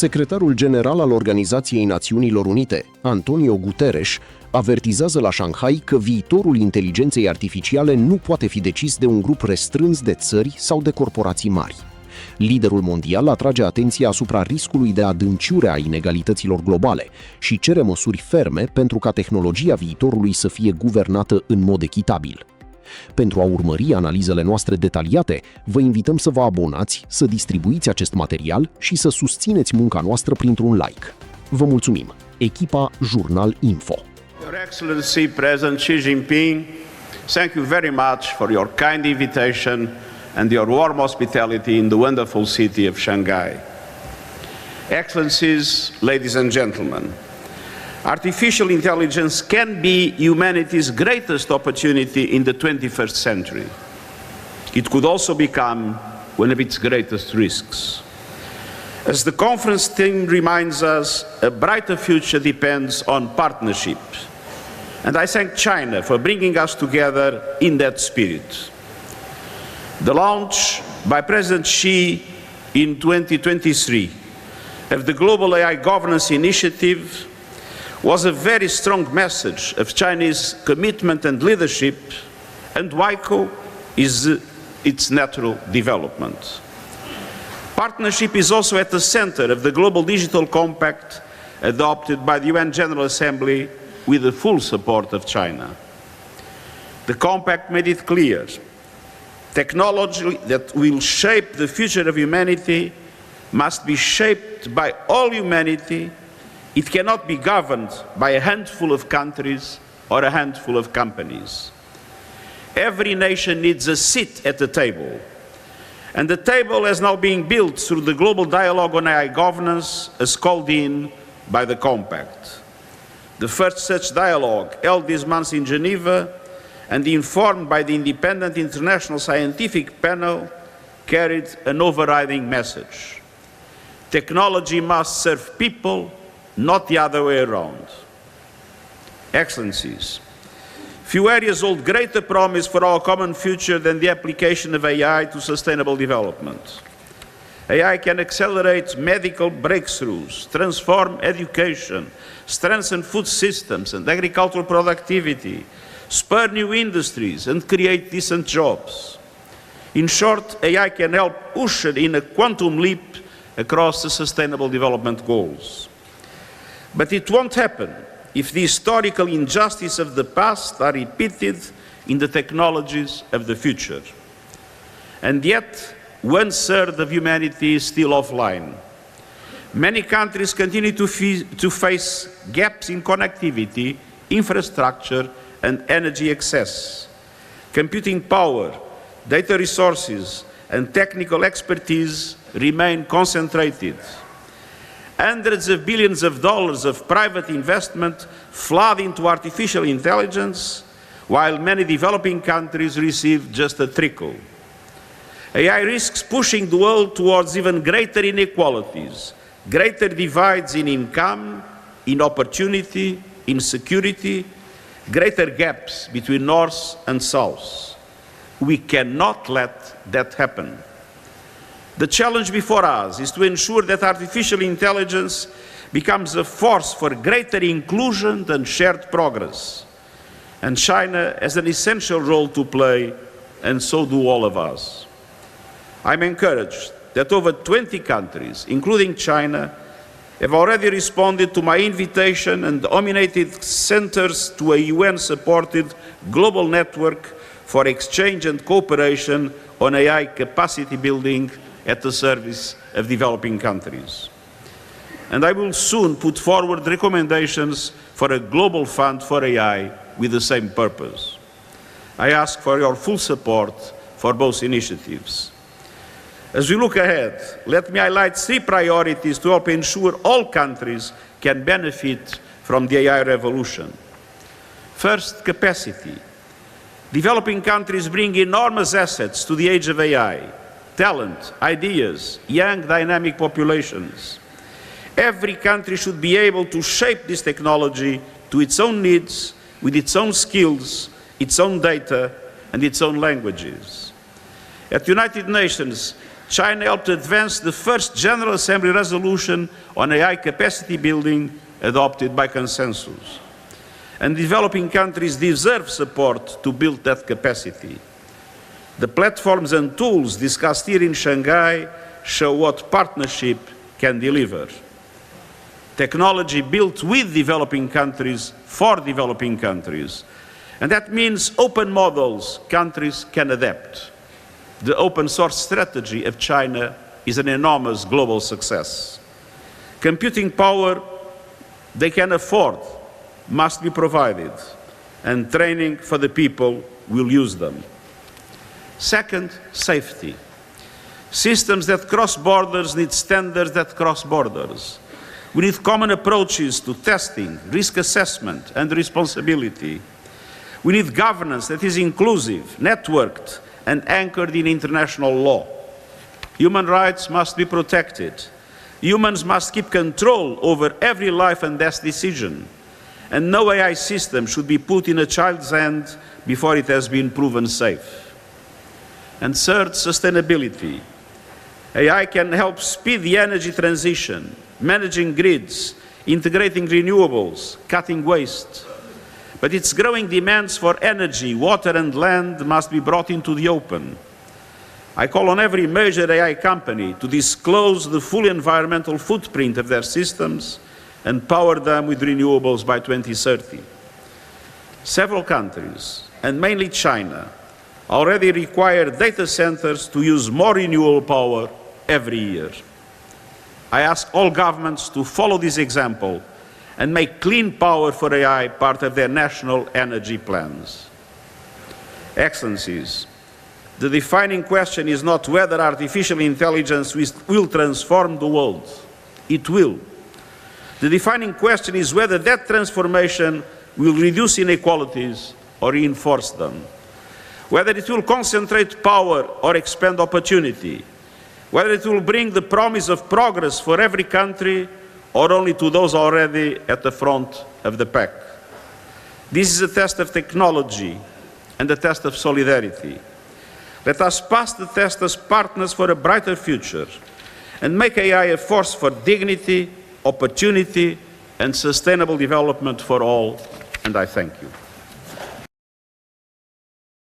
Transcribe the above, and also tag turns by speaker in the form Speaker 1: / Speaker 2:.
Speaker 1: Secretarul General al Organizației Națiunilor Unite, Antonio Guterres, avertizează la Shanghai că viitorul inteligenței artificiale nu poate fi decis de un grup restrâns de țări sau de corporații mari. Liderul mondial atrage atenția asupra riscului de adâncire a inegalităților globale și cere măsuri ferme pentru ca tehnologia viitorului să fie guvernată în mod echitabil. Pentru a urmări analizele noastre detaliate, vă invităm să vă abonați, să distribuiți acest material și să susțineți munca noastră printr-un like. Vă mulțumim! Echipa Jurnal Info.
Speaker 2: Your Excellency President Xi Jinping, thank you very much for your kind invitation and your warm hospitality in the wonderful city of Shanghai. Excellencies, ladies and gentlemen, artificial intelligence can be humanity's greatest opportunity in the 21st century. It could also become one of its greatest risks. As the conference theme reminds us, a brighter future depends on partnership. And I thank China for bringing us together in that spirit. The launch by President Xi in 2023 of the Global AI Governance Initiative was a very strong message of Chinese commitment and leadership, and WICO is its natural development. Partnership is also at the center of the Global Digital Compact adopted by the UN General Assembly with the full support of China. The compact made it clear: technology that will shape the future of humanity must be shaped by all humanity. It cannot be governed by a handful of countries or a handful of companies. Every nation needs a seat at the table. And the table is now being built through the global dialogue on AI governance as called in by the Compact. The first such dialogue, held this month in Geneva and informed by the independent international scientific panel, carried an overriding message. Technology must serve people, not the other way around. Excellencies, few areas hold greater promise for our common future than the application of AI to sustainable development. AI can accelerate medical breakthroughs, transform education, strengthen food systems and agricultural productivity, spur new industries and create decent jobs. In short, AI can help usher in a quantum leap across the sustainable development goals. But it won't happen if the historical injustices of the past are repeated in the technologies of the future. And yet, 1/3 of humanity is still offline. Many countries continue to face gaps in connectivity, infrastructure, and energy access. Computing power, data resources, and technical expertise remain concentrated. Hundreds of billions of dollars of private investment flood into artificial intelligence, while many developing countries receive just a trickle. AI risks pushing the world towards even greater inequalities, greater divides in income, in opportunity, in security, greater gaps between North and South. We cannot let that happen. The challenge before us is to ensure that artificial intelligence becomes a force for greater inclusion and shared progress. And China has an essential role to play, and so do all of us. I'm encouraged that over 20 countries, including China, have already responded to my invitation and nominated centers to a UN-supported global network for exchange and cooperation on AI capacity building at the service of developing countries. And I will soon put forward recommendations for a global fund for AI with the same purpose. I ask for your full support for both initiatives. As we look ahead, let me highlight 3 priorities to help ensure all countries can benefit from the AI revolution. First, capacity. Developing countries bring enormous assets to the age of AI: talent, ideas, young dynamic populations. Every country should be able to shape this technology to its own needs, with its own skills, its own data, and its own languages. At the United Nations, China helped advance the first General Assembly resolution on AI capacity building adopted by consensus. And developing countries deserve support to build that capacity. The platforms and tools discussed here in Shanghai show what partnership can deliver. Technology built with developing countries for developing countries. And that means open models countries can adapt. The open source strategy of China is an enormous global success. Computing power they can afford must be provided, and training for the people will use them. Second, safety. Systems that cross borders need standards that cross borders. We need common approaches to testing, risk assessment, and responsibility. We need governance that is inclusive, networked, and anchored in international law. Human rights must be protected. Humans must keep control over every life and death decision. And no AI system should be put in a child's hand before it has been proven safe. And third, sustainability. AI can help speed the energy transition, managing grids, integrating renewables, cutting waste. But its growing demands for energy, water, and land must be brought into the open. I call on every major AI company to disclose the full environmental footprint of their systems and power them with renewables by 2030. Several countries, and mainly China, already require data centers to use more renewable power every year. I ask all governments to follow this example and make clean power for AI part of their national energy plans. Excellencies, the defining question is not whether artificial intelligence will transform the world. It will. The defining question is whether that transformation will reduce inequalities or reinforce them, whether it will concentrate power or expand opportunity, whether it will bring the promise of progress for every country or only to those already at the front of the pack. This is a test of technology and a test of solidarity. Let us pass the test as partners for a brighter future and make AI a force for dignity, opportunity, and sustainable development for all, and I thank you.